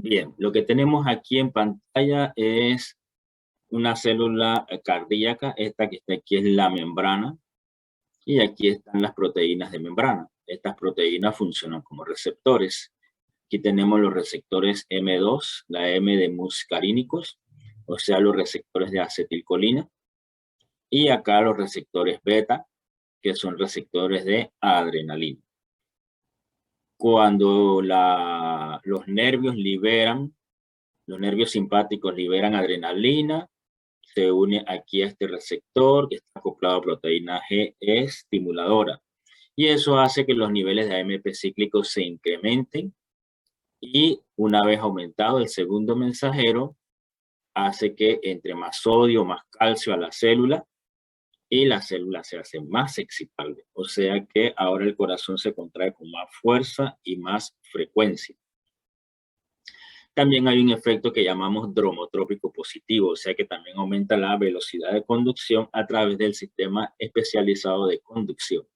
Bien, lo que tenemos aquí en pantalla es una célula cardíaca. Esta que está aquí es la membrana y aquí están las proteínas de membrana. Estas proteínas funcionan como receptores. Aquí tenemos los receptores M2, la M de muscarínicos, o sea, los receptores de acetilcolina, y acá los receptores beta, que son receptores de adrenalina. Cuando los nervios simpáticos liberan adrenalina, se une aquí a este receptor que está acoplado a proteína G estimuladora. Y eso hace que los niveles de AMP cíclico se incrementen y una vez aumentado el segundo mensajero, hace que entre más sodio, más calcio a la célula y la célula se hace más excitable. O sea que ahora el corazón se contrae con más fuerza y más frecuencia. También hay un efecto que llamamos dromotrópico positivo, o sea que también aumenta la velocidad de conducción a través del sistema especializado de conducción.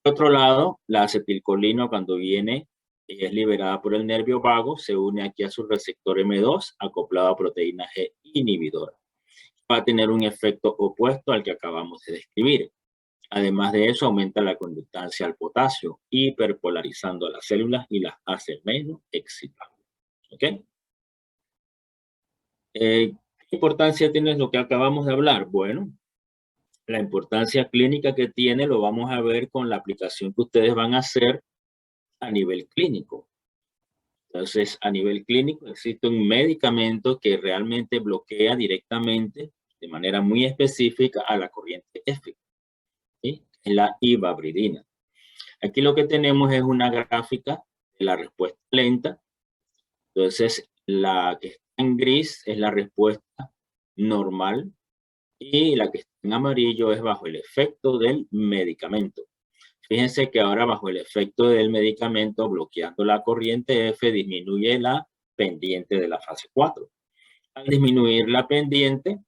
Por otro lado, la acetilcolina cuando viene y es liberada por el nervio vago, se une aquí a su receptor M2 acoplado a proteína G inhibidora. Va a tener un efecto opuesto al que acabamos de describir. Además de eso, aumenta la conductancia al potasio, hiperpolarizando a las células y las hace menos excitables. ¿Ok? ¿Qué importancia tiene lo que acabamos de hablar? Bueno, la importancia clínica que tiene lo vamos a ver con la aplicación que ustedes van a hacer a nivel clínico. Entonces, a nivel clínico existe un medicamento que realmente bloquea directamente, de manera muy específica, a la corriente F, ¿sí? Es la ivabridina. Aquí lo que tenemos es una gráfica de la respuesta lenta. Entonces, la que está en gris es la respuesta normal y la que está en amarillo es bajo el efecto del medicamento. Fíjense que ahora bajo el efecto del medicamento, bloqueando la corriente F, disminuye la pendiente de la fase 4. Al disminuir la pendiente,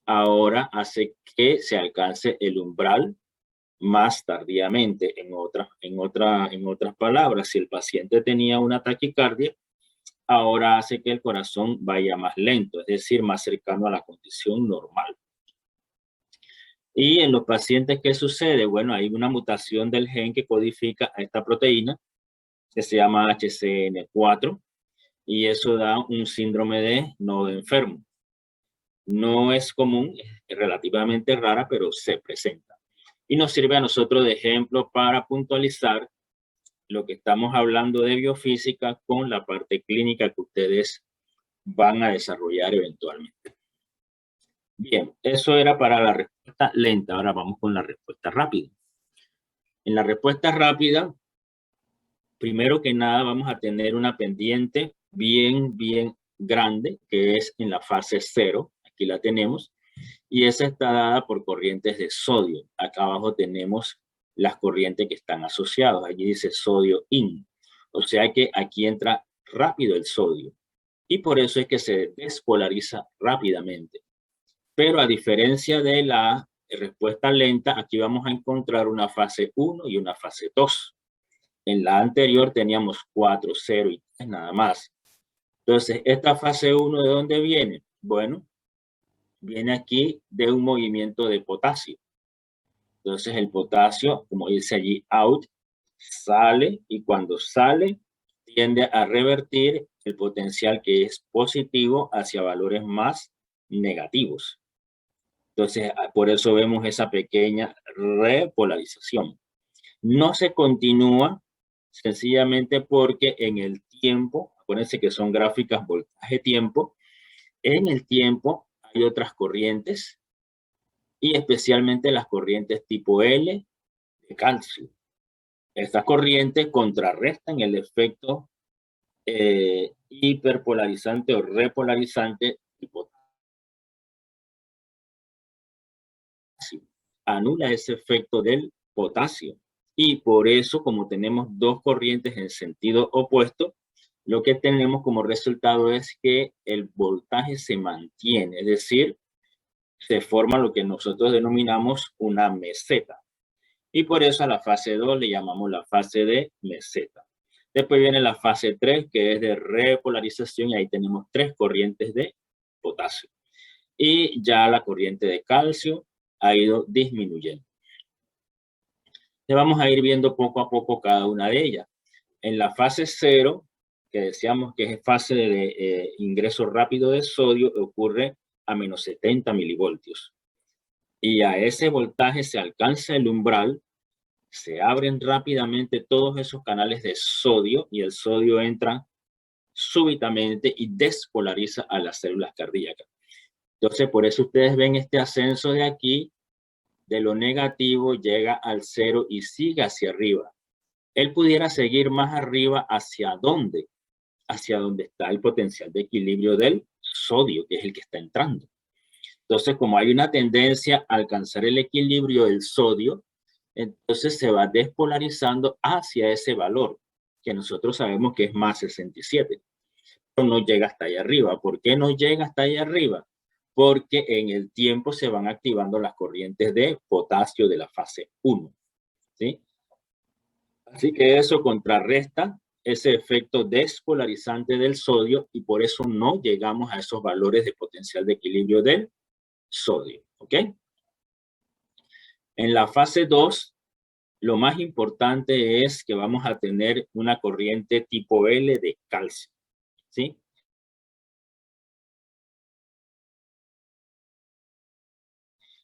ahora hace que se alcance el umbral más tardíamente. En otras palabras, si el paciente tenía una taquicardia, ahora hace que el corazón vaya más lento, es decir, más cercano a la condición normal. Y en los pacientes, ¿qué sucede? Bueno, hay una mutación del gen que codifica a esta proteína, que se llama HCN4, y eso da un síndrome de nodo enfermo. No es común, es relativamente rara, pero se presenta. Y nos sirve a nosotros de ejemplo para puntualizar lo que estamos hablando de biofísica con la parte clínica que ustedes van a desarrollar eventualmente. Bien, eso era para la respuesta lenta. Ahora vamos con la respuesta rápida. En la respuesta rápida, primero que nada vamos a tener una pendiente bien grande, que es en la fase 0. Aquí la tenemos. Y esa está dada por corrientes de sodio. Acá abajo tenemos las corrientes que están asociadas. Allí dice sodio in. O sea que aquí entra rápido el sodio. Y por eso es que se despolariza rápidamente. Pero a diferencia de la respuesta lenta, aquí vamos a encontrar una fase 1 y una fase 2. En la anterior teníamos 4, 0 y 3 nada más. Entonces, esta fase 1, ¿de dónde viene? Bueno, viene aquí de un movimiento de potasio. Entonces, el potasio, como dice allí, out, sale y cuando sale, tiende a revertir el potencial que es positivo hacia valores más negativos. Entonces, por eso vemos esa pequeña repolarización. No se continúa sencillamente porque en el tiempo, acuérdense que son gráficas voltaje-tiempo, en el tiempo hay otras corrientes y especialmente las corrientes tipo L de calcio. Estas corrientes contrarrestan el efecto hiperpolarizante o repolarizante tipo potasio. Anula ese efecto del potasio. Y por eso, como tenemos dos corrientes en sentido opuesto, lo que tenemos como resultado es que el voltaje se mantiene, es decir, se forma lo que nosotros denominamos una meseta. Y por eso a la fase 2 le llamamos la fase de meseta. Después viene la fase 3, que es de repolarización, y ahí tenemos 3 corrientes de potasio. Y ya la corriente de calcio ha ido disminuyendo. Le vamos a ir viendo poco a poco cada una de ellas. En la fase 0, que decíamos que es fase de ingreso rápido de sodio, ocurre a menos 70 milivoltios. Y a ese voltaje se alcanza el umbral, se abren rápidamente todos esos canales de sodio y el sodio entra súbitamente y despolariza a las células cardíacas. Entonces, por eso ustedes ven este ascenso de aquí, de lo negativo llega al 0 y sigue hacia arriba. Él pudiera seguir más arriba, ¿hacia dónde? Hacia donde está el potencial de equilibrio del sodio, que es el que está entrando. Entonces, como hay una tendencia a alcanzar el equilibrio del sodio, entonces se va despolarizando hacia ese valor, que nosotros sabemos que es más 67. Pero no llega hasta allá arriba. ¿Por qué no llega hasta allá arriba? Porque en el tiempo se van activando las corrientes de potasio de la fase 1. ¿Sí? Así que eso contrarresta ese efecto despolarizante del sodio y por eso no llegamos a esos valores de potencial de equilibrio del sodio. ¿Ok? En la fase 2, lo más importante es que vamos a tener una corriente tipo L de calcio. ¿Sí?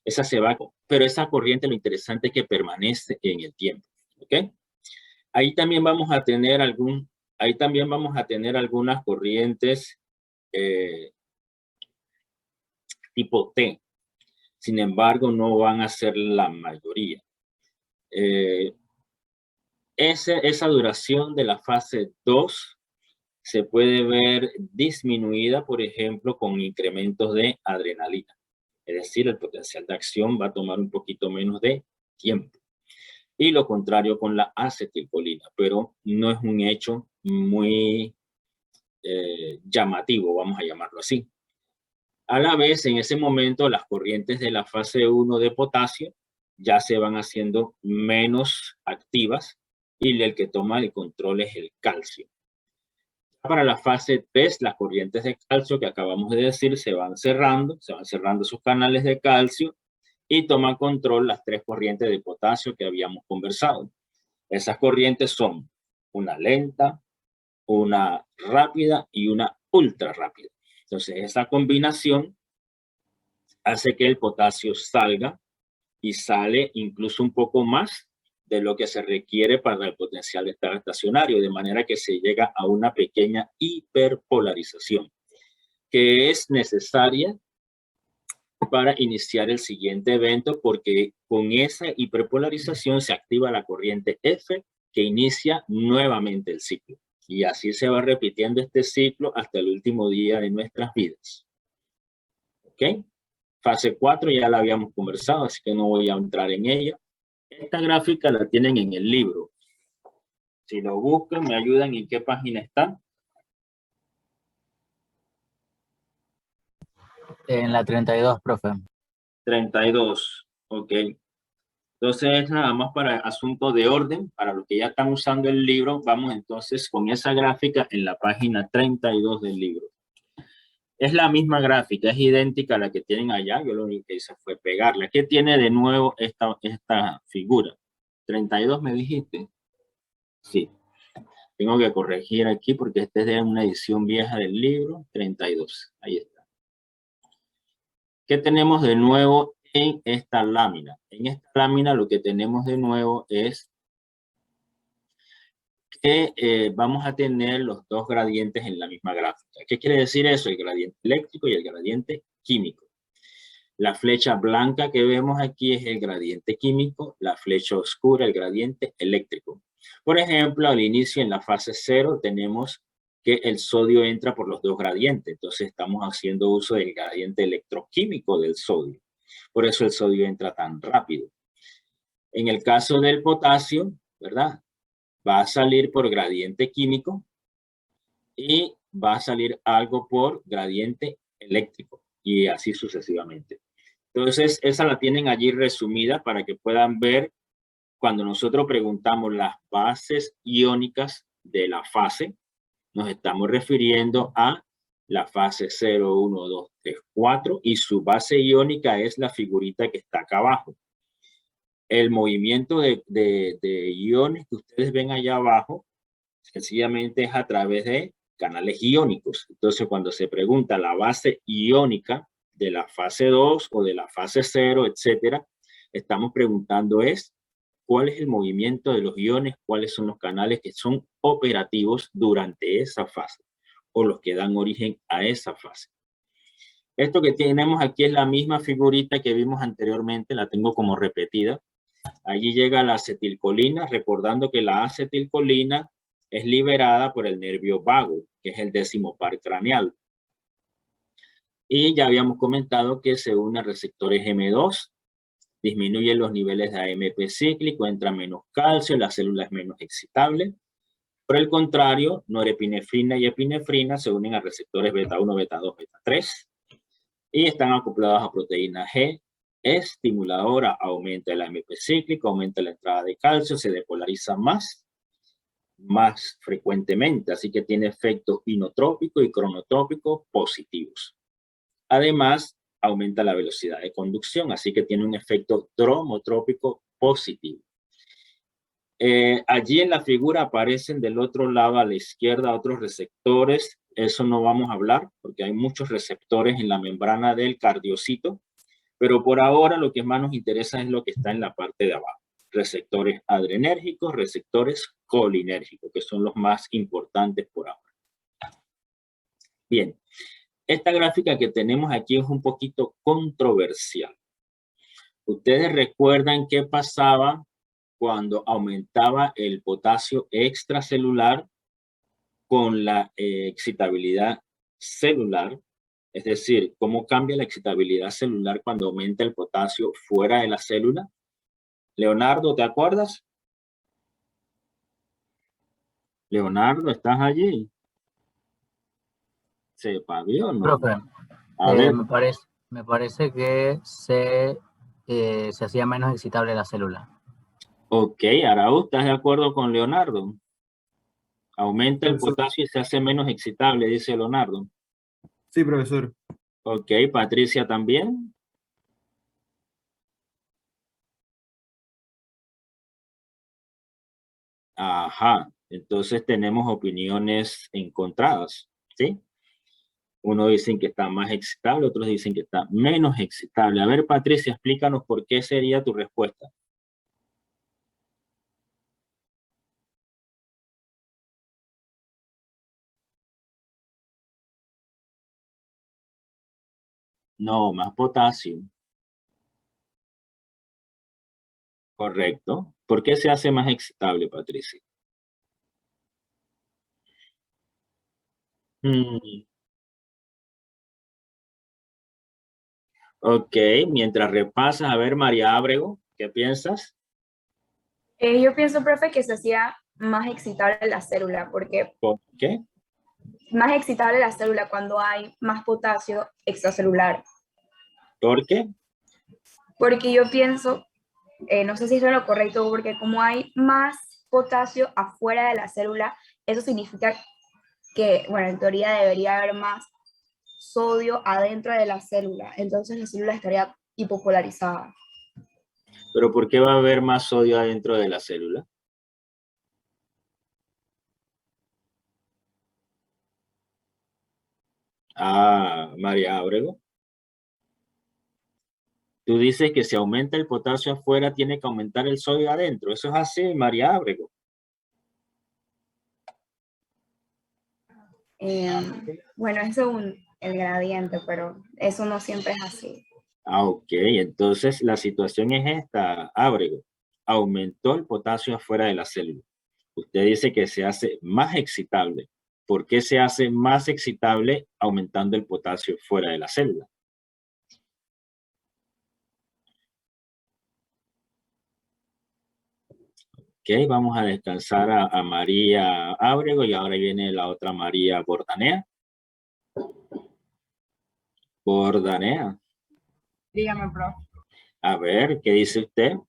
Esa se va, pero esa corriente lo interesante es que permanece en el tiempo. ¿Ok? Ahí también vamos a tener algunas corrientes tipo T. Sin embargo, no van a ser la mayoría. Esa duración de la fase 2 se puede ver disminuida, por ejemplo, con incrementos de adrenalina. Es decir, el potencial de acción va a tomar un poquito menos de tiempo. Y lo contrario con la acetilcolina, pero no es un hecho muy llamativo, vamos a llamarlo así. A la vez, en ese momento, las corrientes de la fase 1 de potasio ya se van haciendo menos activas y el que toma el control es el calcio. Para la fase 3, las corrientes de calcio que acabamos de decir se van cerrando sus canales de calcio y toman control las 3 corrientes de potasio que habíamos conversado. Esas corrientes son una lenta, una rápida y una ultra rápida. Entonces, esa combinación hace que el potasio salga y sale incluso un poco más de lo que se requiere para el potencial de estar estacionario, de manera que se llega a una pequeña hiperpolarización que es necesaria para iniciar el siguiente evento, porque con esa hiperpolarización se activa la corriente F que inicia nuevamente el ciclo. Y así se va repitiendo este ciclo hasta el último día de nuestras vidas. ¿Ok? Fase 4 ya la habíamos conversado, así que no voy a entrar en ella. Esta gráfica la tienen en el libro. Si lo buscan, me ayudan en qué página está. En la 32, profe. 32, ok. Entonces es nada más para asunto de orden, para los que ya están usando el libro, vamos entonces con esa gráfica en la página 32 del libro. Es la misma gráfica, es idéntica a la que tienen allá, yo lo único que hice fue pegarla. ¿Qué tiene de nuevo esta figura? 32 me dijiste. Sí, tengo que corregir aquí porque esta es de una edición vieja del libro, 32, ahí está. ¿Qué tenemos de nuevo en esta lámina? En esta lámina lo que tenemos de nuevo es que vamos a tener los dos gradientes en la misma gráfica. ¿Qué quiere decir eso? El gradiente eléctrico y el gradiente químico. La flecha blanca que vemos aquí es el gradiente químico, la flecha oscura el gradiente eléctrico. Por ejemplo, al inicio en la fase 0 tenemos que el sodio entra por los dos gradientes, entonces estamos haciendo uso del gradiente electroquímico del sodio. Por eso el sodio entra tan rápido. En el caso del potasio, ¿verdad? Va a salir por gradiente químico y va a salir algo por gradiente eléctrico y así sucesivamente. Entonces, esa la tienen allí resumida para que puedan ver cuando nosotros preguntamos las bases iónicas de la fase, nos estamos refiriendo a la fase 0, 1, 2, 3, 4 y su base iónica es la figurita que está acá abajo. El movimiento de iones que ustedes ven allá abajo sencillamente es a través de canales iónicos. Entonces, cuando se pregunta la base iónica de la fase 2 o de la fase 0, etcétera, estamos preguntando es cuál es el movimiento de los iones, cuáles son los canales que son operativos durante esa fase o los que dan origen a esa fase. Esto que tenemos aquí es la misma figurita que vimos anteriormente, la tengo como repetida. Allí llega la acetilcolina, recordando que la acetilcolina es liberada por el nervio vago, que es el 10º par craneal. Y ya habíamos comentado que se une a receptores M2, disminuyen los niveles de AMP cíclico, entra menos calcio, la célula es menos excitable. Por el contrario, norepinefrina y epinefrina se unen a receptores beta 1, beta 2, beta 3 y están acoplados a proteína G. Estimuladora, aumenta el AMP cíclico, aumenta la entrada de calcio, se depolariza más frecuentemente, así que tiene efectos inotrópicos y cronotrópicos positivos. Además, aumenta la velocidad de conducción, así que tiene un efecto dromotrópico positivo. Allí en la figura aparecen del otro lado a la izquierda otros receptores, eso no vamos a hablar porque hay muchos receptores en la membrana del cardiocito, pero por ahora lo que más nos interesa es lo que está en la parte de abajo. Receptores adrenérgicos, receptores colinérgicos, que son los más importantes por ahora. Bien, esta gráfica que tenemos aquí es un poquito controversial. ¿Ustedes recuerdan qué pasaba cuando aumentaba el potasio extracelular con la excitabilidad celular? Es decir, ¿cómo cambia la excitabilidad celular cuando aumenta el potasio fuera de la célula? Leonardo, ¿te acuerdas? Leonardo, ¿estás allí? ¿Se pavió o no? Profe, A ver, me parece que se hacía menos excitable la célula. ok, Araúz, ¿estás de acuerdo con Leonardo? Aumenta el Profesor. potasio y se hace menos excitable, dice Leonardo. Sí, profesor. Ok, Patricia también. Ajá, entonces tenemos opiniones encontradas, ¿sí? Unos dicen que está más excitable, otros dicen que está menos excitable. A ver, Patricia, explícanos por qué sería tu respuesta. No, más potasio. Correcto. ¿Por qué se hace más excitable, Patricia? Ok, mientras repasas, a ver, María Ábrego, ¿qué piensas? Yo pienso, profe, que se hacía más excitable la célula, porque ¿Por qué? más excitable la célula cuando hay más potasio extracelular. ¿Por qué? Porque yo pienso, no sé si es lo correcto, porque como hay más potasio afuera de la célula, eso significa que, bueno, en teoría debería haber más sodio adentro de la célula, entonces la célula estaría hipopolarizada. ¿Pero por qué va a haber más sodio adentro de la célula? Ah, María Ábrego. Tú dices que si aumenta el potasio afuera, tiene que aumentar el sodio adentro. ¿Eso es así, María Ábrego? Bueno, es según el gradiente, pero eso no siempre es así. Ah, ok. Entonces, la situación es esta, Ábrego. Aumentó el potasio afuera de la célula. Usted dice que se hace más excitable. ¿Por qué se hace más excitable aumentando el potasio fuera de la célula? Ok, vamos a descansar a María Ábrego y ahora viene la otra María Bordanea. Bordanea. Dígame, profe. A ver, ¿qué dice usted? O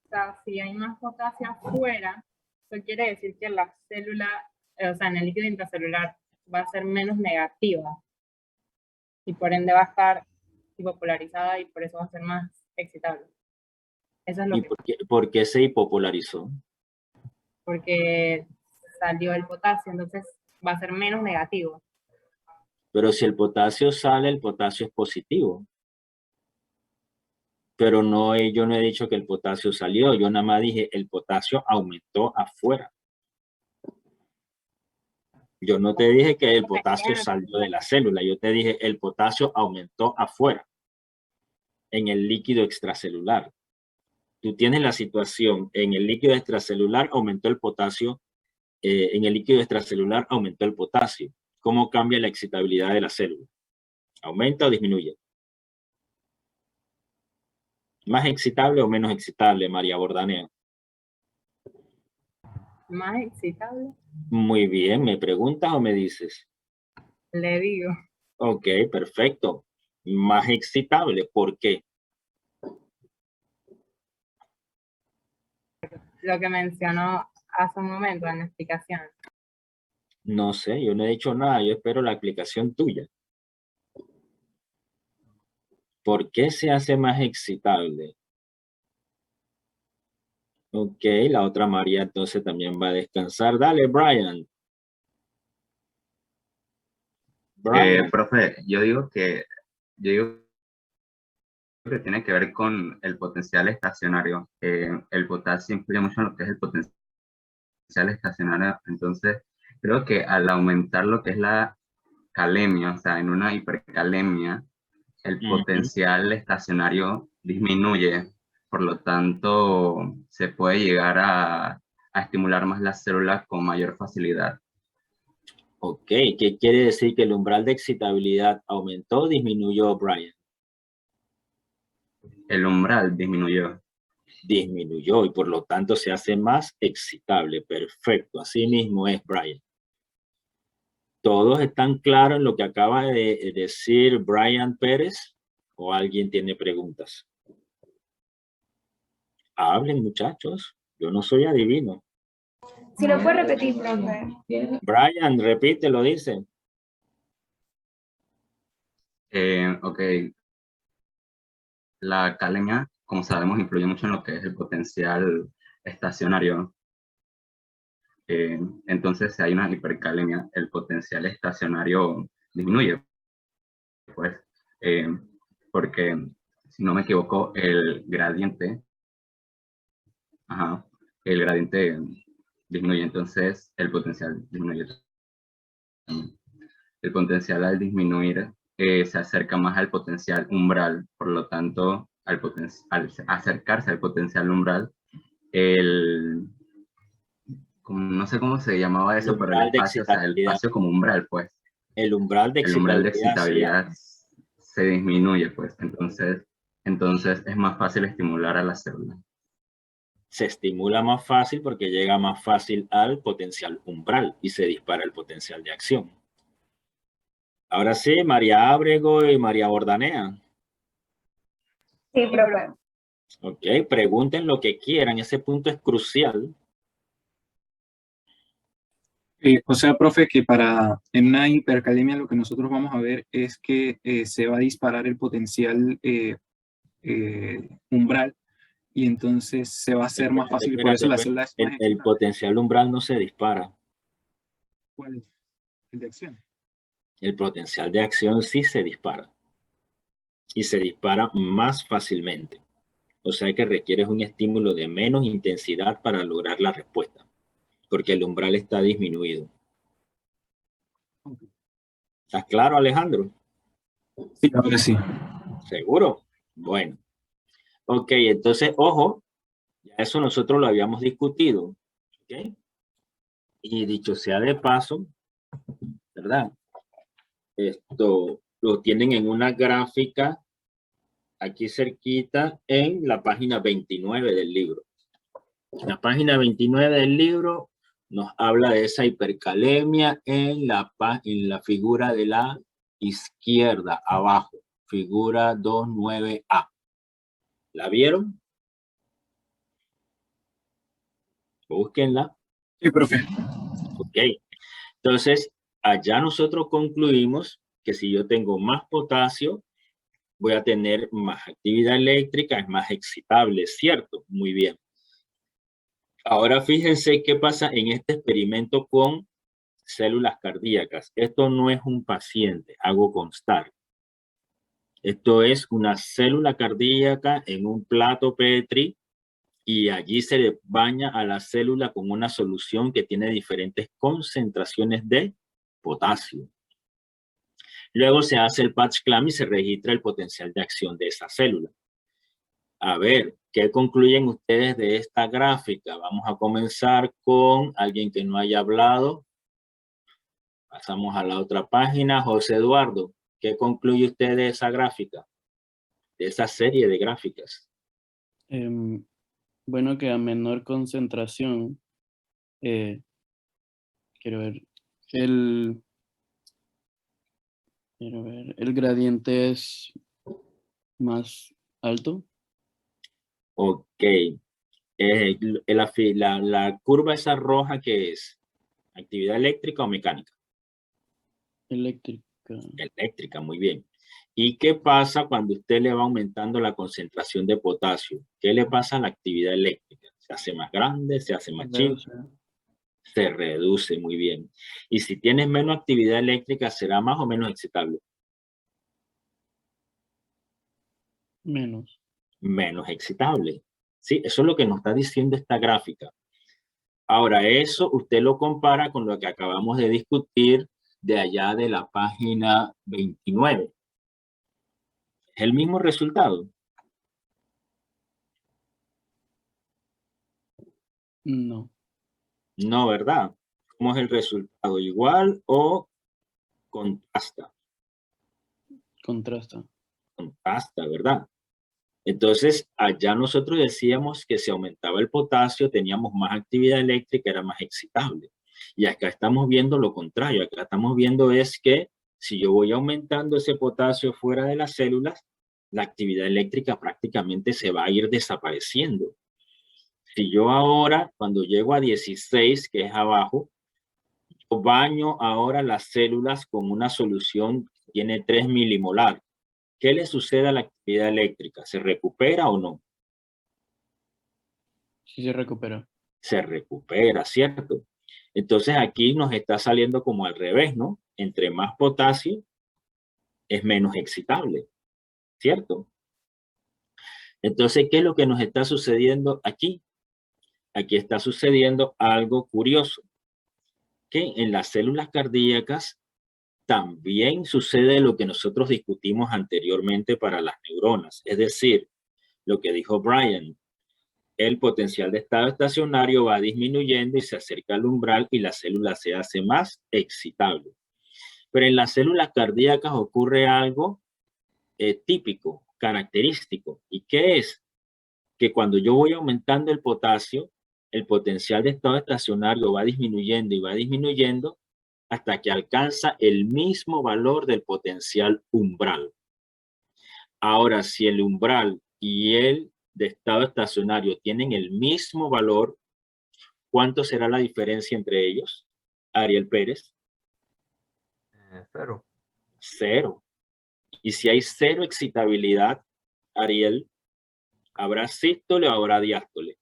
sea, si hay más potasio afuera, Eso quiere decir que la célula, o sea, en el líquido intracelular va a ser menos negativa y por ende va a estar hipopolarizada y por eso va a ser más excitable. Eso es lo ¿Y que, por qué se hipopolarizó? porque salió el potasio, entonces va a ser menos negativo. Pero si el potasio sale, el potasio es positivo. Pero no, yo no he dicho que el potasio salió, yo nada más dije el potasio aumentó afuera. Yo no te dije que el potasio salió de la célula, yo te dije el potasio aumentó afuera, en el líquido extracelular. Tú tienes la situación, en el líquido extracelular aumentó el potasio, en el líquido extracelular aumentó el potasio. ¿Cómo cambia la excitabilidad de la célula? ¿Aumenta o disminuye? ¿Más excitable o menos excitable, María Bordanea? Más excitable, Muy bien, ¿me preguntas o me dices? le digo. Ok, perfecto. Más excitable, ¿por qué? Lo que mencionó hace un momento en la explicación. No sé, yo no he dicho nada, yo espero la explicación tuya. ¿Por qué se hace más excitable? Ok, la otra María entonces también va a descansar. Dale, Brian. Brian, Profe, yo digo que tiene que ver con el potencial estacionario. El potasio influye mucho en lo que es el potencial estacionario. Entonces, creo que al aumentar lo que es la calemia, o sea, en una hipercalemia, el ujú, potencial estacionario disminuye. Por lo tanto, se puede llegar a estimular más las células con mayor facilidad. ok, ¿qué quiere decir que el umbral de excitabilidad aumentó o disminuyó, Brian? El umbral disminuyó. Disminuyó y por lo tanto se hace más excitable. Perfecto, así mismo es, Brian. ¿Todos están claros en lo que acaba de decir Brian Pérez? ¿O alguien tiene preguntas? Hablen, muchachos. Yo no soy adivino. Si lo puede repetir, profe. Brian, repite, lo dice. Ok, la calemia, como sabemos, influye mucho en lo que es el potencial estacionario. Entonces, si hay una hipercalemia, el potencial estacionario disminuye, pues, eh, porque, si no me equivoco, ajá, el gradiente disminuye, entonces el potencial disminuye también. El potencial al disminuir se acerca más al potencial umbral, por lo tanto, al acercarse al potencial umbral, el, no sé cómo se llamaba El eso, pero el umbral de espacio, o sea, el excitabilidad. espacio como umbral, pues, El umbral de el umbral de excitabilidad se excitabilidad llama. se disminuye, pues, entonces es más fácil estimular a la célula. Se estimula más fácil porque llega más fácil al potencial umbral y se dispara el potencial de acción. Ahora sí, María Ábrego y María Bordanea. Sí, profe. Ok, pregunten lo que quieran, ese punto es crucial. O sea, profe, que en una hipercalemia lo que nosotros vamos a ver es que se va a disparar el potencial umbral y entonces se va a hacer más Espérate, fácil y por eso la espérate. célula es más El excitable. potencial umbral no se dispara. ¿Cuál es? El de acción. El potencial de acción sí se dispara y se dispara más fácilmente. O sea que requieres un estímulo de menos intensidad para lograr la respuesta, porque el umbral está disminuido. Ok. ¿Estás claro, Alejandro? Sí, ahora sí. ¿Seguro? Bueno. Ok, entonces, ojo, ya eso nosotros lo habíamos discutido. ¿Ok? Y dicho sea de paso, ¿verdad? Esto lo tienen en una gráfica aquí cerquita en la página 29 del libro. La página 29 del libro nos habla de esa hipercalemia en la figura de la izquierda, abajo, figura 29A. ¿La vieron? Búsquenla. Sí, profe. Ok. Entonces, allá nosotros concluimos que si yo tengo más potasio, voy a tener más actividad eléctrica, es más excitable, ¿cierto? Muy bien. Ahora fíjense qué pasa en este experimento con células cardíacas. Esto no es un paciente, hago constar. Esto es una célula cardíaca en un plato Petri y allí se le baña a la célula con una solución que tiene diferentes concentraciones de potasio. Luego se hace el patch clamp y se registra el potencial de acción de esa célula. A ver, ¿qué concluyen ustedes de esta gráfica? Vamos a comenzar con alguien que no haya hablado. Pasamos a la otra página. José Eduardo, ¿qué concluye usted de esa gráfica? De esa serie de gráficas. Bueno, que a menor concentración, quiero ver, el gradiente es más alto. Ok. La curva esa roja, ¿qué es? ¿Actividad eléctrica o mecánica? Eléctrica. Eléctrica, muy bien. ¿Y qué pasa cuando usted le va aumentando la concentración de potasio? ¿Qué le pasa a la actividad eléctrica? ¿Se hace más grande? ¿Se hace más chico? Se reduce, muy bien. Y si tienes menos actividad eléctrica, ¿será más o menos excitable? Menos. Menos excitable. Sí, eso es lo que nos está diciendo esta gráfica. Ahora, eso usted lo compara con lo que acabamos de discutir de allá de la página 29. ¿Es el mismo resultado? No. No, ¿verdad? ¿Cómo es el resultado? ¿Igual o contrasta? Contrasta. Contrasta, ¿verdad? Entonces, allá nosotros decíamos que si aumentaba el potasio, teníamos más actividad eléctrica, era más excitable. Y acá estamos viendo lo contrario. Acá estamos viendo es que si yo voy aumentando ese potasio fuera de las células, la actividad eléctrica prácticamente se va a ir desapareciendo. Si yo ahora, cuando llego a 16, que es abajo, yo baño ahora las células con una solución que tiene 3 milimolar. ¿Qué le sucede a la actividad eléctrica? ¿Se recupera o no? Sí se recupera. Se recupera, ¿cierto? Entonces aquí nos está saliendo como al revés, ¿no? Entre más potasio es menos excitable, ¿cierto? Entonces, ¿qué es lo que nos está sucediendo aquí? Aquí está sucediendo algo curioso, que en las células cardíacas también sucede lo que nosotros discutimos anteriormente para las neuronas, es decir, lo que dijo Brian, el potencial de estado estacionario va disminuyendo y se acerca al umbral y la célula se hace más excitable. Pero en las células cardíacas ocurre algo típico, característico. ¿Y qué es? Que cuando yo voy aumentando el potasio, el potencial de estado estacionario va disminuyendo y va disminuyendo hasta que alcanza el mismo valor del potencial umbral. Ahora, si el umbral y el de estado estacionario tienen el mismo valor, ¿cuánto será la diferencia entre ellos? Ariel Pérez. 0. Cero. Y si hay cero excitabilidad, Ariel, ¿habrá sístole o habrá diástole?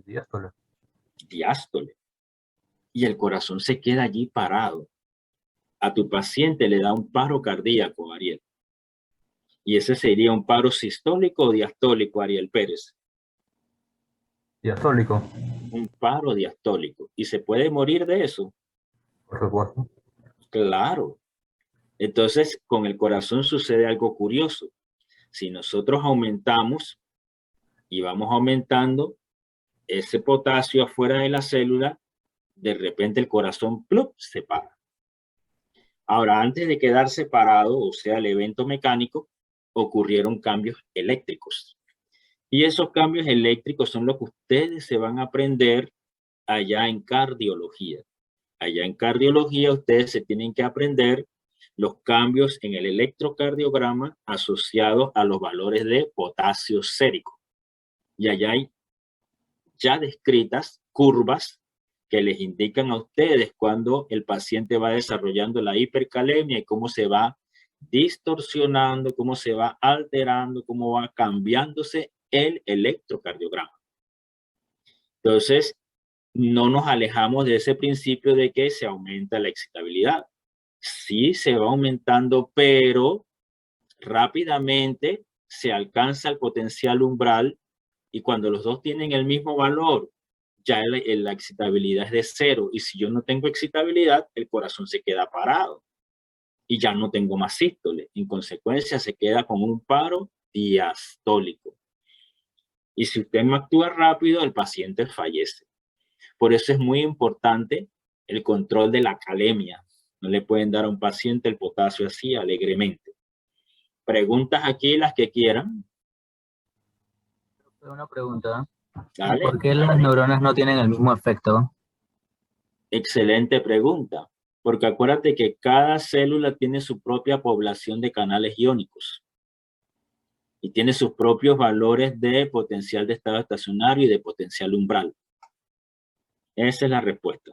Diástole. Diástole. Y el corazón se queda allí parado. A tu paciente le da un paro cardíaco, Ariel. Y ese sería un paro sistólico o diastólico, Ariel Pérez. Diastólico, Un paro diastólico. ¿Y se puede morir de eso? por supuesto. Claro. Entonces, con el corazón sucede algo curioso. Si nosotros aumentamos y vamos aumentando ese potasio afuera de la célula, de repente el corazón ¡plup! Se para. Ahora, antes de quedar separado, o sea, el evento mecánico, ocurrieron cambios eléctricos. Y esos cambios eléctricos son lo que ustedes se van a aprender allá en cardiología. Allá en cardiología ustedes se tienen que aprender los cambios en el electrocardiograma asociados a los valores de potasio sérico. Y allá hay ya descritas curvas que les indican a ustedes cuando el paciente va desarrollando la hipercalemia y cómo se va distorsionando, cómo se va alterando, cómo va cambiándose el electrocardiograma. Entonces, no nos alejamos de ese principio de que se aumenta la excitabilidad. Sí se va aumentando, pero rápidamente se alcanza el potencial umbral y cuando los dos tienen el mismo valor, ya la excitabilidad es de 0. Y si yo no tengo excitabilidad, el corazón se queda parado y ya no tengo más sístole. En consecuencia, se queda con un paro diastólico. Y si usted no actúa rápido, el paciente fallece. Por eso es muy importante el control de la calemia. No le pueden dar a un paciente el potasio así alegremente. Preguntas aquí las que quieran. Una pregunta. Dale. ¿Por qué las neuronas no tienen el mismo efecto? Excelente pregunta. Porque acuérdate que cada célula tiene su propia población de canales iónicos. Y tiene sus propios valores de potencial de estado estacionario y de potencial umbral. Esa es la respuesta.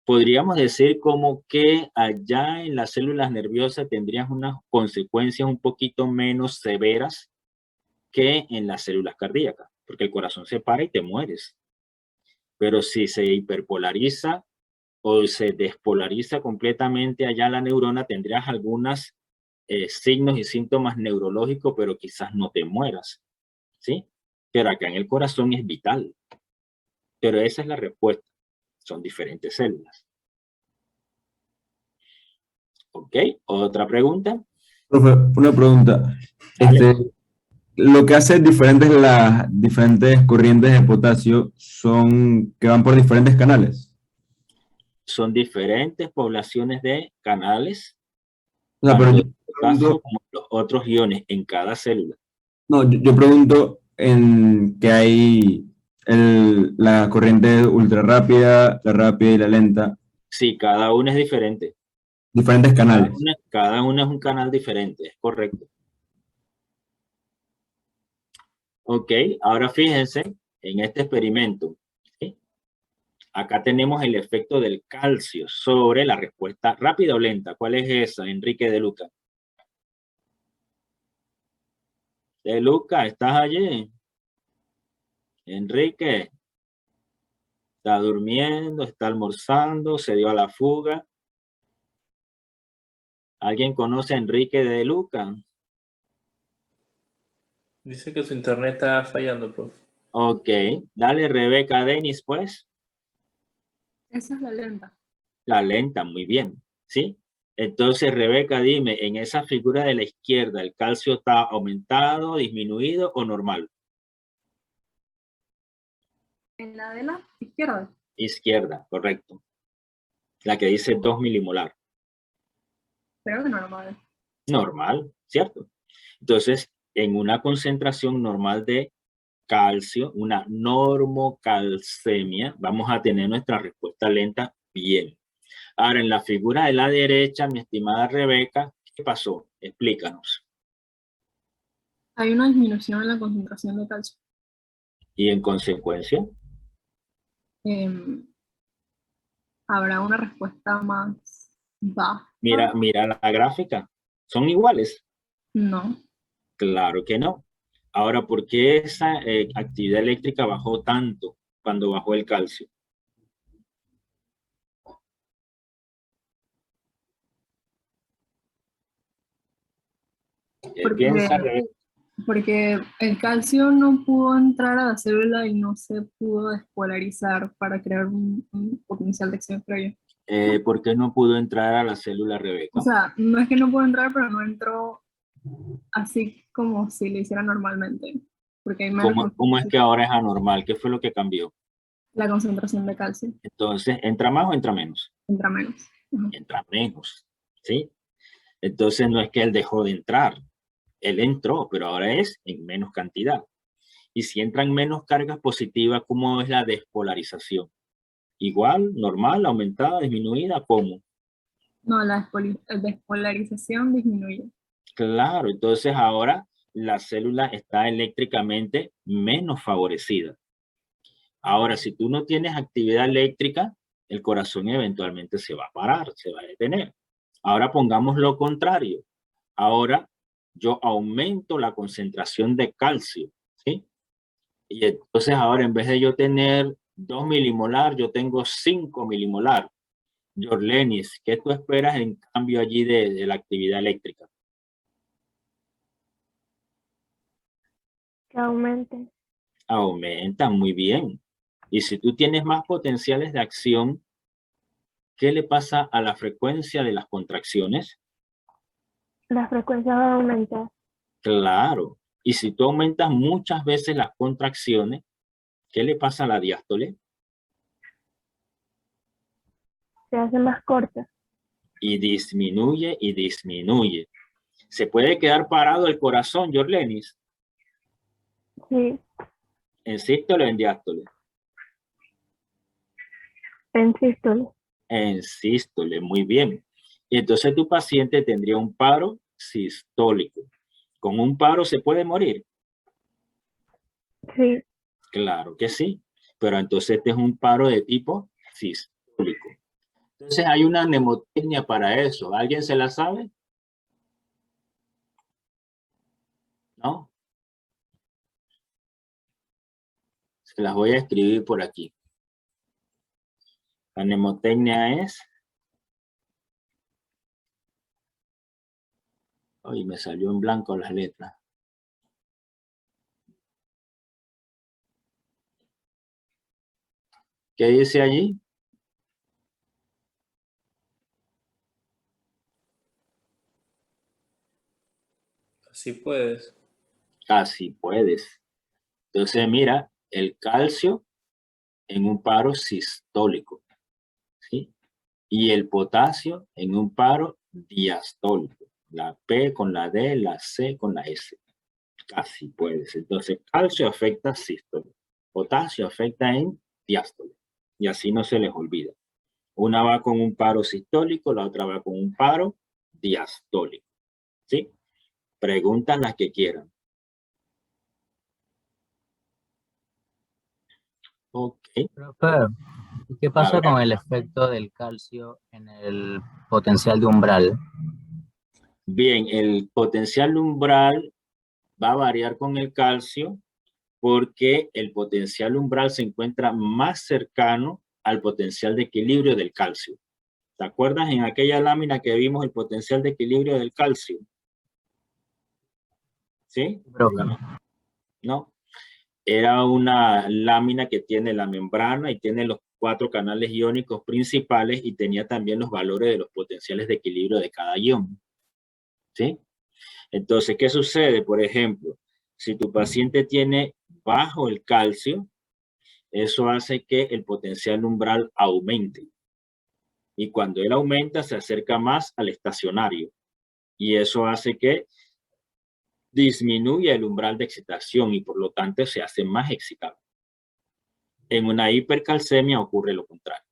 Podríamos decir como que allá en las células nerviosas tendrías unas consecuencias un poquito menos severas que en las células cardíacas, porque el corazón se para y te mueres. Pero si se hiperpolariza o se despolariza completamente allá la neurona, tendrías algunos signos y síntomas neurológicos, pero quizás no te mueras, ¿sí? Pero acá en el corazón es vital. Pero esa es la respuesta. Son diferentes células. ¿Ok? ¿Otra pregunta? Profe, una pregunta. Dale. Lo que hace diferentes las diferentes corrientes de potasio son que van por diferentes canales. Son diferentes poblaciones de canales, O sea, pero tanto yo el potasio pregunto, como los otros iones en cada célula. no, yo pregunto en que hay la corriente ultra rápida, la rápida y la lenta, Sí, cada una es diferente. diferentes canales. Cada una es un canal diferente, es correcto. Ok, ahora fíjense en este experimento. ¿Sí? Acá tenemos el efecto del calcio sobre la respuesta rápida o lenta. ¿Cuál es esa, Enrique de Luca? De Luca, ¿estás allí? Enrique, está durmiendo, está almorzando, se dio a la fuga. ¿Alguien conoce a Enrique de Luca? Dice que su internet está fallando, profe. Ok, dale Rebeca Denis, pues. Esa es la lenta. La lenta, muy bien, ¿sí? Entonces, Rebeca, dime, en esa figura de la izquierda, ¿el calcio está aumentado, disminuido o normal? En la de la izquierda. Izquierda, correcto. La que dice 2 milimolar. Creo que normal. Normal, ¿cierto? Entonces, en una concentración normal de calcio, una normocalcemia, vamos a tener nuestra respuesta lenta bien. Ahora, en la figura de la derecha, mi estimada Rebeca, ¿qué pasó? Explícanos. Hay una disminución en la concentración de calcio. Y en consecuencia, Habrá una respuesta más baja. mira la gráfica. ¿Son iguales? No. Claro que no. Ahora, ¿por qué esa actividad eléctrica bajó tanto cuando bajó el calcio? Piensa, Rebeca. Porque el calcio no pudo entrar a la célula y no se pudo despolarizar para crear un potencial de acción, creo yo. ¿Por qué no pudo entrar a la célula, Rebeca? O sea, no es que no pudo entrar, pero no entró así como si lo hiciera normalmente. Porque hay menos ¿Cómo es que ahora es anormal? ¿Qué fue lo que cambió? la concentración de calcio. Entonces, ¿entra más o entra menos? Entra menos. Entra menos, ¿sí? Entonces, no es que él dejó de entrar. Él entró, pero ahora es en menos cantidad. Y si entran menos cargas positivas, ¿cómo es la despolarización? Igual, normal, aumentada, disminuida, ¿cómo? No, la despolarización disminuye. Claro, entonces ahora la célula está eléctricamente menos favorecida. Ahora, si tú no tienes actividad eléctrica, el corazón eventualmente se va a parar, se va a detener. Ahora pongamos lo contrario. Ahora yo aumento la concentración de calcio, ¿sí? Y entonces ahora en vez de yo tener 2 milimolar, yo tengo 5 milimolar. Yorlenis, ¿qué tú esperas en cambio allí de la actividad eléctrica? Que aumente. Aumenta, muy bien. Y si tú tienes más potenciales de acción, ¿qué le pasa a la frecuencia de las contracciones? La frecuencia va a aumentar. Claro. Y si tú aumentas muchas veces las contracciones, ¿qué le pasa a la diástole? Se hace más corta. Y disminuye y disminuye. ¿Se puede quedar parado el corazón, Yorlenis? Sí. ¿En sístole o en diástole? En sístole. En sístole, muy bien. Y entonces tu paciente tendría un paro sistólico. ¿Con un paro se puede morir? Sí. Claro que sí, pero entonces este es un paro de tipo sistólico. Entonces hay una mnemotecnia para eso. ¿Alguien se la sabe? ¿No? Se las voy a escribir por aquí. La mnemotecnia es... Ay, me salió en blanco las letras. ¿Qué dice allí? Así puedes. Casi puedes. Entonces mira, el calcio en un paro sistólico, ¿sí? Y el potasio en un paro diastólico. La P con la D, la C con la S. Casi puedes. Entonces, calcio afecta sístole, potasio afecta en diástole. Y así no se les olvida. Una va con un paro sistólico, la otra va con un paro diastólico. ¿Sí? Preguntan las que quieran. Ok. Profe, ¿y qué pasa con el efecto del calcio en el potencial de umbral? Bien, el potencial umbral va a variar con el calcio porque el potencial umbral se encuentra más cercano al potencial de equilibrio del calcio. ¿Te acuerdas en aquella lámina que vimos el potencial de equilibrio del calcio? ¿Sí? No. Era una lámina que tiene la membrana y tiene los 4 canales iónicos principales y tenía también los valores de los potenciales de equilibrio de cada ion. ¿Sí? Entonces, ¿qué sucede? Por ejemplo, si tu paciente tiene bajo el calcio, eso hace que el potencial umbral aumente. Y cuando él aumenta, se acerca más al estacionario. Y eso hace que disminuya el umbral de excitación y por lo tanto se hace más excitable. En una hipercalcemia ocurre lo contrario.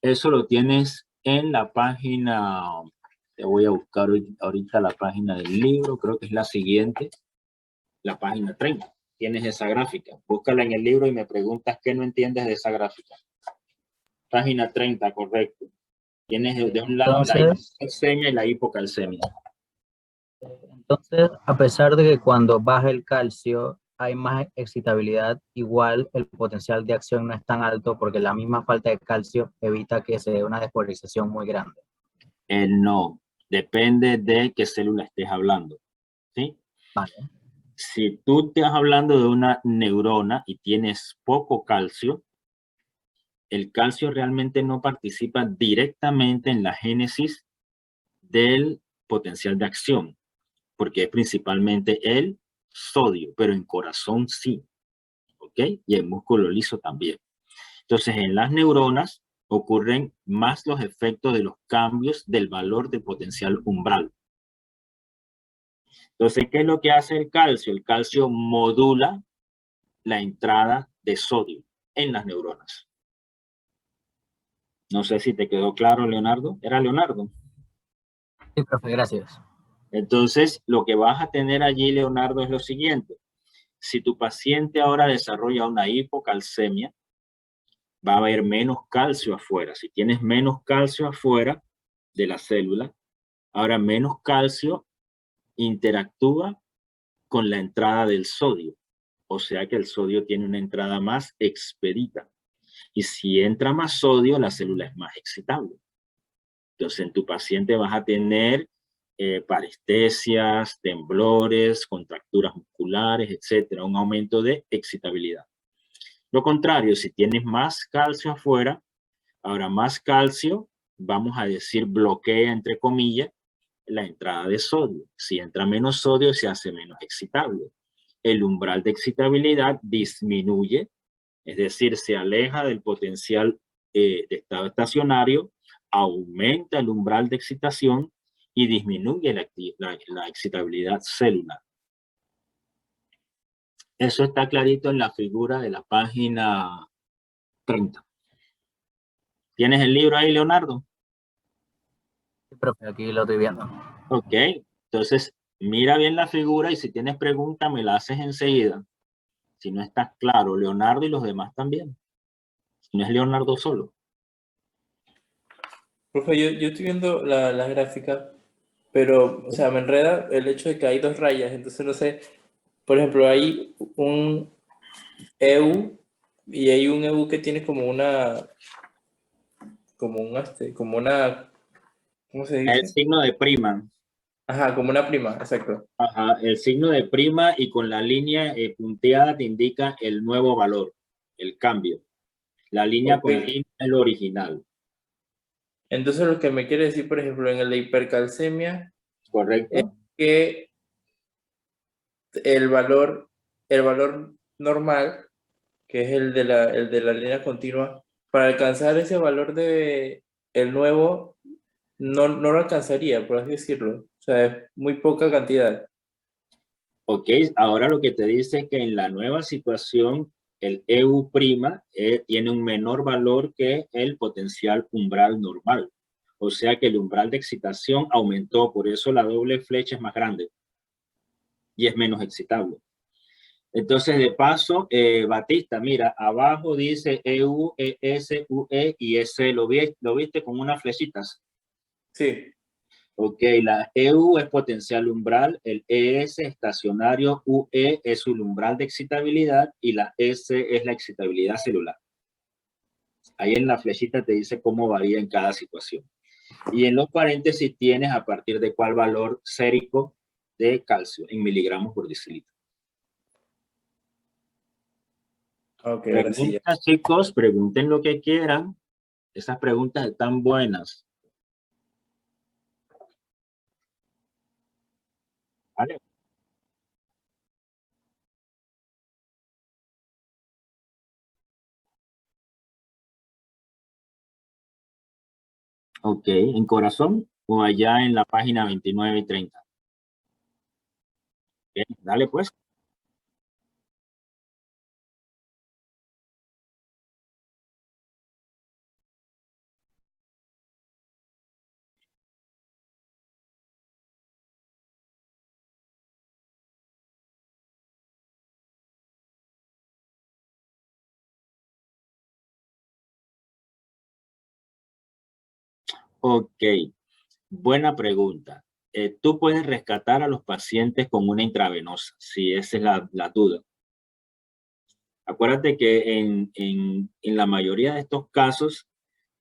Eso lo tienes en la página, te voy a buscar ahorita la página del libro, creo que es la siguiente, la página 30. Tienes esa gráfica. Búscala en el libro y me preguntas qué no entiendes de esa gráfica. Página 30, correcto. Tienes de un lado la hipercalcemia y la hipocalcemia. Entonces, a pesar de que cuando baja el calcio hay más excitabilidad, igual el potencial de acción no es tan alto porque la misma falta de calcio evita que se dé una despolarización muy grande. No, depende de qué célula estés hablando. ¿Sí? Vale. Si tú estás hablando de una neurona y tienes poco calcio, el calcio realmente no participa directamente en la génesis del potencial de acción, porque es principalmente el sodio, pero en corazón sí, ¿ok? Y en músculo liso también. Entonces, en las neuronas ocurren más los efectos de los cambios del valor del potencial umbral. Entonces, ¿qué es lo que hace el calcio? El calcio modula la entrada de sodio en las neuronas. No sé si te quedó claro, Leonardo. ¿Era Leonardo? Sí, profe, gracias. Entonces, lo que vas a tener allí, Leonardo, es lo siguiente. Si tu paciente ahora desarrolla una hipocalcemia, va a haber menos calcio afuera. Si tienes menos calcio afuera de la célula, ahora menos calcio interactúa con la entrada del sodio. O sea que el sodio tiene una entrada más expedita. Y si entra más sodio, la célula es más excitable. Entonces, en tu paciente vas a tener parestesias, temblores, contracturas musculares, etcétera, un aumento de excitabilidad. Lo contrario, si tienes más calcio afuera, ahora más calcio, vamos a decir, bloquea, entre comillas, la entrada de sodio. Si entra menos sodio, se hace menos excitable. El umbral de excitabilidad disminuye, es decir, se aleja del potencial de estado estacionario, aumenta el umbral de excitación y disminuye la excitabilidad celular. Eso está clarito en la figura de la página 30. ¿Tienes el libro ahí, Leonardo? Sí, profe, aquí lo estoy viendo. Ok, entonces mira bien la figura y si tienes pregunta me la haces enseguida. Si no estás claro, Leonardo y los demás también. Si no es Leonardo solo. Profe, yo estoy viendo la gráfica, pero, o sea, me enreda el hecho de que hay dos rayas, entonces no sé, por ejemplo, hay un EU y hay un EU que tiene como una, como una, ¿cómo se El dice? signo de prima. Ajá, como una prima, exacto. Ajá, el signo de prima y con la línea punteada te indica el nuevo valor, el cambio. La línea Ok. continua es el original, Entonces lo que me quiere decir, por ejemplo, en el de hipercalcemia, es ¿correcto? que el valor normal, que es el de la línea continua, para alcanzar ese valor de el nuevo, no lo alcanzaría, por así decirlo. O sea, es muy poca cantidad. Ok, ahora lo que te dice es que en la nueva situación el EU' tiene un menor valor que el potencial umbral normal. O sea que el umbral de excitación aumentó, por eso la doble flecha es más grande y es menos excitable. Entonces, de paso, Batista, mira, abajo dice EU, ES, UE y S, ¿lo viste con unas flechitas? Sí. Ok, la EU es potencial umbral, el ES estacionario, UE es su umbral de excitabilidad y la S es la excitabilidad celular. Ahí en la flechita te dice cómo varía en cada situación. Y en los paréntesis tienes a partir de cuál valor sérico de calcio en miligramos por decilitro. Ok, ahora sí. Preguntas, chicos, pregunten lo que quieran. Esas preguntas están buenas. ¿Vale? Ok, ¿en corazón o allá en la página 29 y 30? Bien, dale pues. Ok, buena pregunta. Tú puedes rescatar a los pacientes con una intravenosa, si esa es la duda. Acuérdate que en la mayoría de estos casos,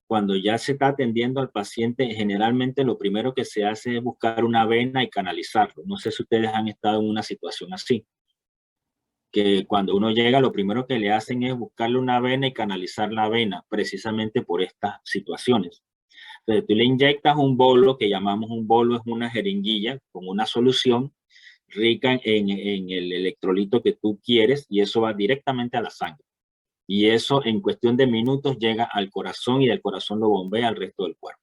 cuando ya se está atendiendo al paciente, generalmente lo primero que se hace es buscar una vena y canalizarlo. No sé si ustedes han estado en una situación así, que cuando uno llega, lo primero que le hacen es buscarle una vena y canalizar la vena, precisamente por estas situaciones. Entonces, tú le inyectas un bolo, que llamamos un bolo, es una jeringuilla con una solución rica en el electrolito que tú quieres y eso va directamente a la sangre. Y eso en cuestión de minutos llega al corazón y del corazón lo bombea al resto del cuerpo.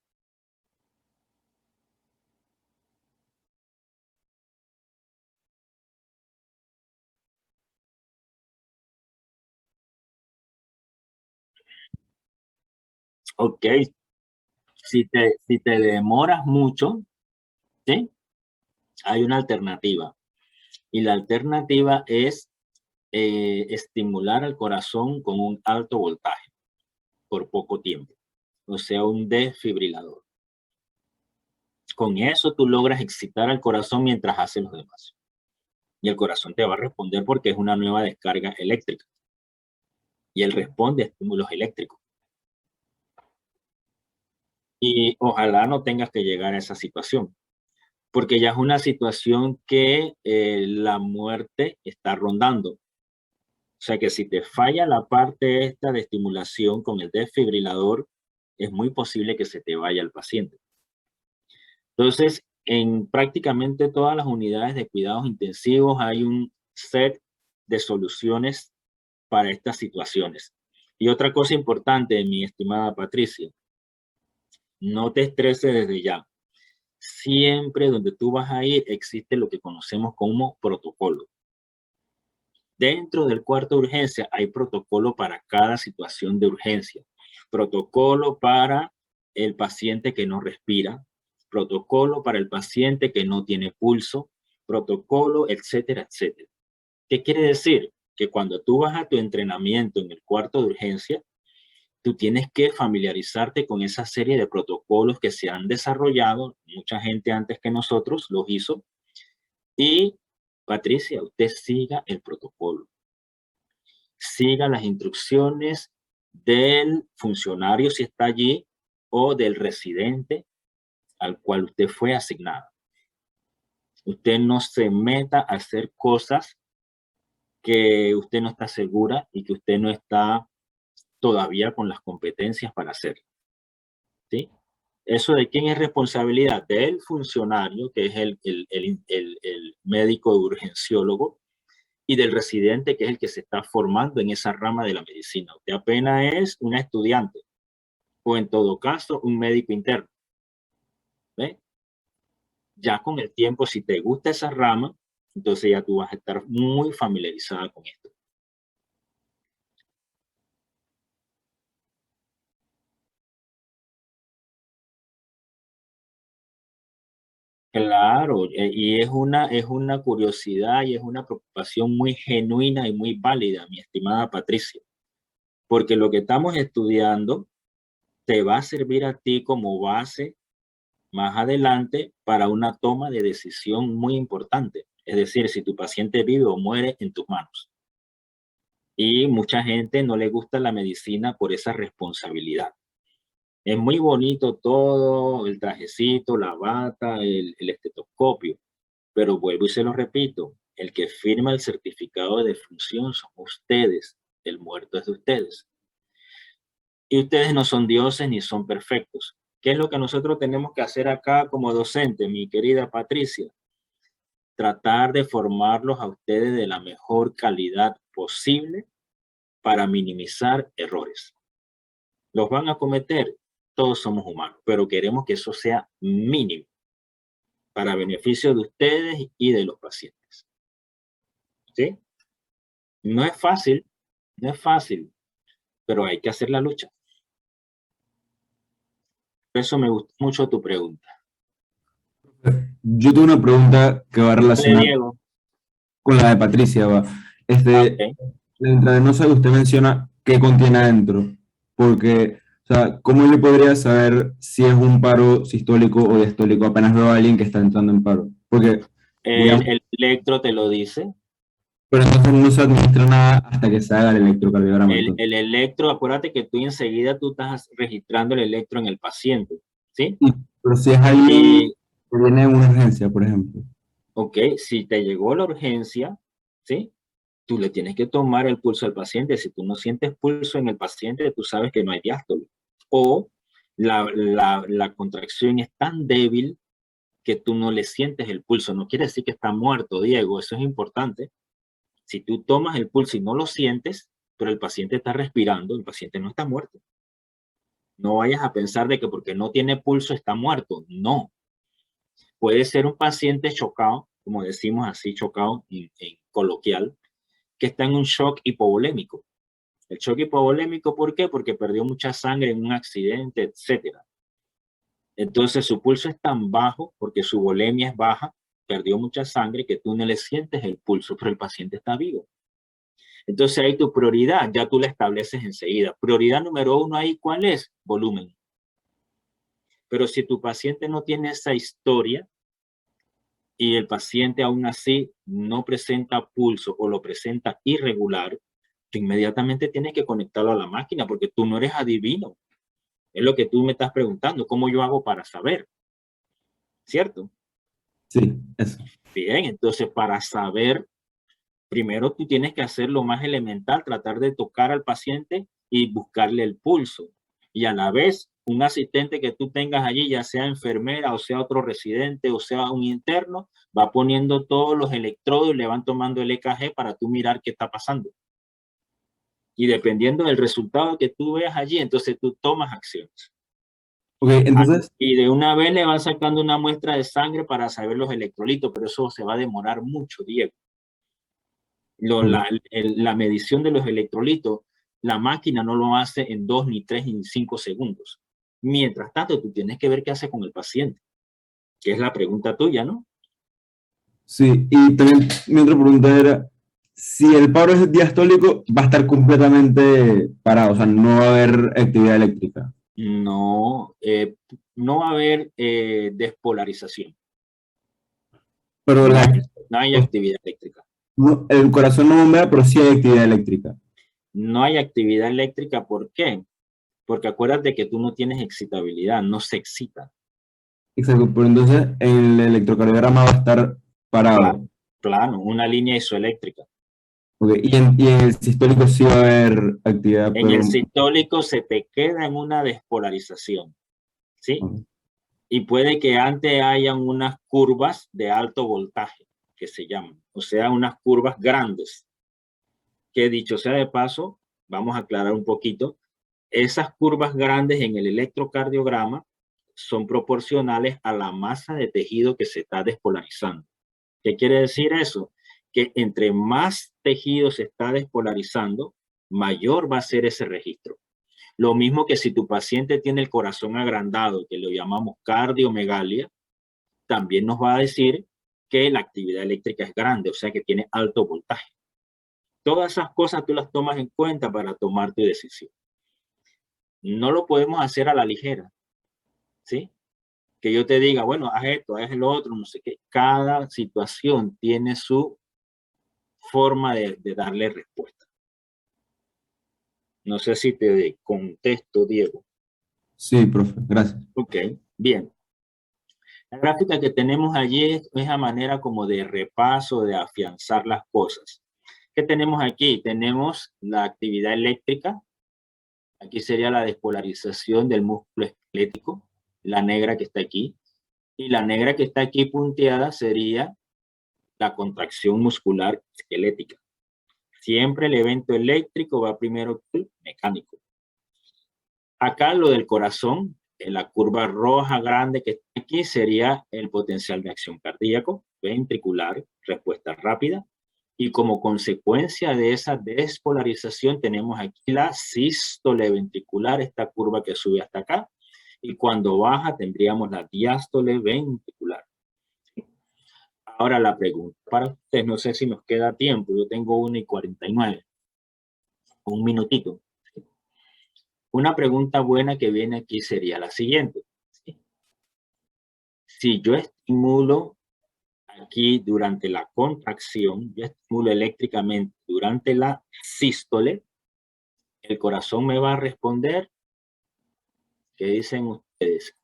Ok, si te demoras mucho, ¿sí? Hay una alternativa. Y la alternativa es estimular al corazón con un alto voltaje por poco tiempo. O sea, un desfibrilador. Con eso tú logras excitar al corazón mientras haces los demás. Y el corazón te va a responder porque es una nueva descarga eléctrica. Y él responde a estímulos eléctricos. Y ojalá no tengas que llegar a esa situación, porque ya es una situación que la muerte está rondando. O sea que si te falla la parte esta de estimulación con el desfibrilador, es muy posible que se te vaya el paciente. Entonces, en prácticamente todas las unidades de cuidados intensivos hay un set de soluciones para estas situaciones. Y otra cosa importante, mi estimada Patricia, no te estreses desde ya. Siempre donde tú vas a ir existe lo que conocemos como protocolo. Dentro del cuarto de urgencia hay protocolo para cada situación de urgencia. Protocolo para el paciente que no respira, protocolo para el paciente que no tiene pulso, protocolo, etcétera, etcétera. ¿Qué quiere decir? Que cuando tú vas a tu entrenamiento en el cuarto de urgencia, tú tienes que familiarizarte con esa serie de protocolos que se han desarrollado. Mucha gente antes que nosotros los hizo. Y, Patricia, usted siga el protocolo. Siga las instrucciones del funcionario si está allí o del residente al cual usted fue asignado. Usted no se meta a hacer cosas que usted no está segura y que usted no está todavía con las competencias para hacerlo. ¿Sí? ¿Eso de quién es responsabilidad? Del funcionario, que es el médico urgenciólogo, y del residente, que es el que se está formando en esa rama de la medicina. Usted apenas es una estudiante, o en todo caso, un médico interno. ¿Ve? Ya con el tiempo, si te gusta esa rama, entonces ya tú vas a estar muy familiarizada con esto. Claro, y es una curiosidad y es una preocupación muy genuina y muy válida, mi estimada Patricia, porque lo que estamos estudiando te va a servir a ti como base más adelante para una toma de decisión muy importante. Es decir, si tu paciente vive o muere en tus manos. Y mucha gente no le gusta la medicina por esa responsabilidad. Es muy bonito todo, el trajecito, la bata, el estetoscopio, pero vuelvo y se lo repito, el que firma el certificado de defunción son ustedes, el muerto es de ustedes. Y ustedes no son dioses ni son perfectos. ¿Qué es lo que nosotros tenemos que hacer acá como docentes, mi querida Patricia? Tratar de formarlos a ustedes de la mejor calidad posible para minimizar errores. ¿Los van a cometer? Todos somos humanos, pero queremos que eso sea mínimo para beneficio de ustedes y de los pacientes. ¿Sí? No es fácil, pero hay que hacer la lucha. Por eso me gustó mucho tu pregunta. Yo tengo una pregunta que va relacionada Diego. con la de Patricia. Va. Okay. La intravenosa que usted menciona, ¿qué contiene adentro? Porque, o sea, ¿cómo yo podría saber si es un paro sistólico o diastólico apenas veo a alguien que está entrando en paro? Porque, digamos, El electro te lo dice. pero entonces no se administra nada hasta que se haga el electrocardiograma. El electro, acuérdate que tú enseguida tú estás registrando el electro en el paciente, ¿sí? Pero si es alguien que viene en una urgencia, por ejemplo. Ok, si te llegó la urgencia, ¿sí? Tú le tienes que tomar el pulso al paciente. Si tú no sientes pulso en el paciente, tú sabes que no hay diástole. O la contracción es tan débil que tú no le sientes el pulso. No quiere decir que está muerto, Diego, eso es importante. Si tú tomas el pulso y no lo sientes, pero el paciente está respirando, el paciente no está muerto. No vayas a pensar de que porque no tiene pulso está muerto. No. Puede ser un paciente chocado, como decimos así, chocado en coloquial, que está en un shock hipovolémico. El shock hipovolémico, ¿por qué? Porque perdió mucha sangre en un accidente, etc. Entonces su pulso es tan bajo porque su volemia es baja, perdió mucha sangre, que tú no le sientes el pulso, pero el paciente está vivo. Entonces ahí tu prioridad, ya tú la estableces enseguida. Prioridad número 1 ahí, ¿cuál es? Volumen. Pero si tu paciente no tiene esa historia y el paciente aún así no presenta pulso o lo presenta irregular, tú inmediatamente tienes que conectarlo a la máquina porque tú no eres adivino. Es lo que tú me estás preguntando, ¿cómo yo hago para saber? ¿Cierto? Sí, eso. Bien, entonces para saber, primero tú tienes que hacer lo más elemental, tratar de tocar al paciente y buscarle el pulso. Y a la vez, un asistente que tú tengas allí, ya sea enfermera o sea otro residente o sea un interno, va poniendo todos los electrodos y le van tomando el EKG para tú mirar qué está pasando. Y dependiendo del resultado que tú veas allí, entonces tú tomas acciones. Ok, entonces, Y de una vez le van sacando una muestra de sangre para saber los electrolitos, pero eso se va a demorar mucho, Diego. La medición de los electrolitos, la máquina no lo hace en 2, ni 3, ni 5 segundos. Mientras tanto, tú tienes que ver qué hace con el paciente, que es la pregunta tuya, ¿no? sí, y también mi otra pregunta era, si el paro es diastólico, va a estar completamente parado, o sea, no va a haber actividad eléctrica. No, no va a haber despolarización. Pero No hay actividad eléctrica. el corazón no bombea, pero sí hay actividad eléctrica. No hay actividad eléctrica, ¿por qué? Porque acuérdate que tú no tienes excitabilidad, no se excita. Exacto, pero entonces el electrocardiograma va a estar parado. Plano, una línea isoeléctrica. Okay. Y en el sistólico sí va a haber actividad, En pero... el sistólico se te queda en una despolarización, ¿sí? Y puede que antes hayan unas curvas de alto voltaje, que se llaman, o sea, unas curvas grandes, que dicho sea de paso, vamos a aclarar un poquito, esas curvas grandes en el electrocardiograma son proporcionales a la masa de tejido que se está despolarizando. ¿Qué quiere decir eso? Que entre más tejido se está despolarizando, mayor va a ser ese registro. Lo mismo que si tu paciente tiene el corazón agrandado, que lo llamamos cardiomegalia, también nos va a decir que la actividad eléctrica es grande, o sea que tiene alto voltaje. Todas esas cosas tú las tomas en cuenta para tomar tu decisión. No lo podemos hacer a la ligera, ¿sí? Que yo te diga, bueno, haz esto, haz el otro, no sé qué. Cada situación tiene su forma de darle respuesta. No sé si te contesto, Diego. Sí, profe, gracias. Ok, bien. La gráfica que tenemos allí es a manera como de repaso, de afianzar las cosas. ¿Qué tenemos aquí? Tenemos la actividad eléctrica. Aquí sería la despolarización del músculo esquelético, la negra que está aquí. Y la negra que está aquí punteada sería la contracción muscular esquelética. Siempre el evento eléctrico va primero que el mecánico. Acá lo del corazón, en la curva roja grande que está aquí sería el potencial de acción cardíaco, ventricular, respuesta rápida. Y como consecuencia de esa despolarización tenemos aquí la sístole ventricular, esta curva que sube hasta acá. Y cuando baja tendríamos la diástole ventricular. Ahora la pregunta para ustedes, no sé si nos queda tiempo, yo tengo 1:49, un minutito. Una pregunta buena que viene aquí sería la siguiente. Si yo estimulo aquí durante la contracción, yo estimulo eléctricamente durante la sístole, el corazón me va a responder. ¿Qué dicen ustedes?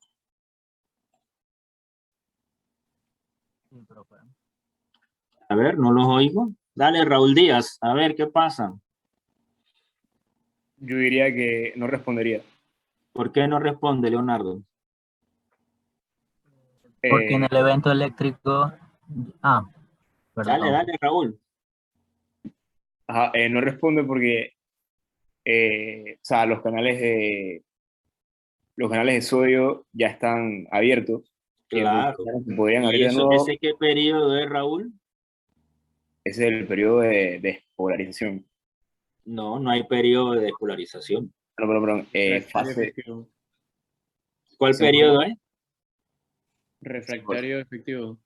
A ver, no los oigo. Dale, Raúl Díaz, a ver qué pasa. Yo diría que no respondería. ¿Por qué no responde, Leonardo? Porque en el evento eléctrico... perdón. Dale, Raúl. Ajá, no responde porque o sea, los canales de sodio ya están abiertos. Claro. Se podrían abrir de ¿Y nuevo. ese qué periodo es, Raúl? Ese es el periodo de despolarización. No, no hay periodo de despolarización. Perdón. Fase. ¿Cuál periodo es? Refractario efectivo.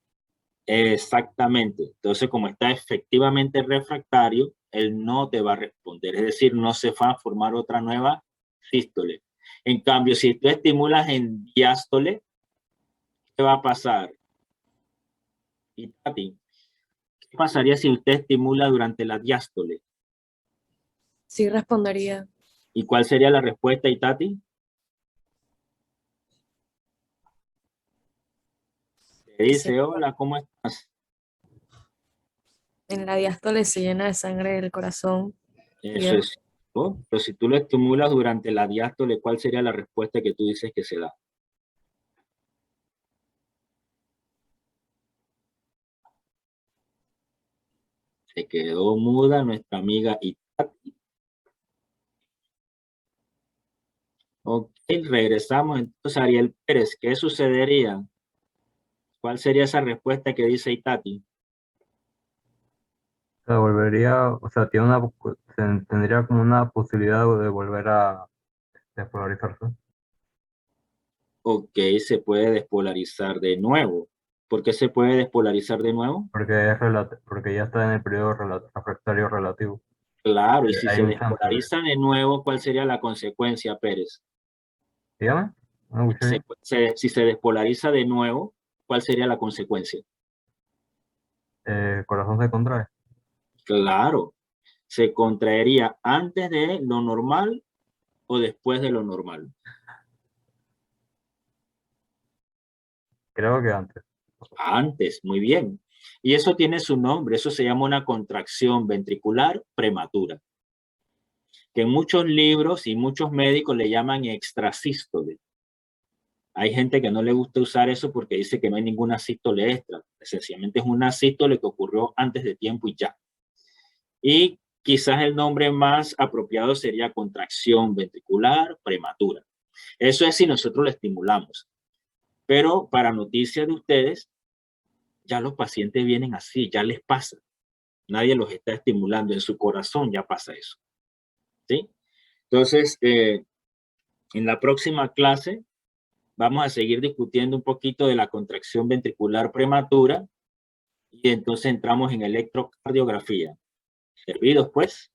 Exactamente. Entonces, como está efectivamente refractario, él no te va a responder. Es decir, no se va a formar otra nueva sístole. En cambio, si tú estimulas en diástole, ¿qué va a pasar? Y Tati, ¿qué pasaría si usted estimula durante la diástole? Sí respondería. ¿Y cuál sería la respuesta, Itati? Te dice, hola, ¿cómo estás? En la diástole se llena de sangre el corazón. Eso es. ¿No? Pero si tú lo estimulas durante la diástole, ¿cuál sería la respuesta que tú dices que se da? Se quedó muda nuestra amiga Itati. Ok, regresamos. Entonces, Ariel Pérez, ¿qué sucedería? ¿Cuál sería esa respuesta que dice Itati? Se volvería, o sea, tendría como una posibilidad de volver a despolarizarse. Ok, se puede despolarizar de nuevo. ¿Por qué se puede despolarizar de nuevo? Porque ya está en el periodo refractario relativo. Claro, y si Hay se un chance. despolariza de nuevo, ¿cuál sería la consecuencia, Pérez? Dígame, no escuché bien. Si se despolariza de nuevo, ¿cuál sería la consecuencia? El corazón se contrae. Claro, se contraería antes de lo normal o después de lo normal. Creo que antes. Antes, muy bien. Y eso tiene su nombre, eso se llama una contracción ventricular prematura, que en muchos libros y muchos médicos le llaman extrasístole. Hay gente que no le gusta usar eso porque dice que no hay ninguna sístole extra. Esencialmente es una sístole que ocurrió antes de tiempo y ya. Y quizás el nombre más apropiado sería contracción ventricular prematura. Eso es si nosotros lo estimulamos. Pero para noticia de ustedes, ya los pacientes vienen así, ya les pasa. Nadie los está estimulando, en su corazón ya pasa eso. ¿Sí? Entonces, en la próxima clase vamos a seguir discutiendo un poquito de la contracción ventricular prematura y entonces entramos en electrocardiografía. ¿Servidos pues?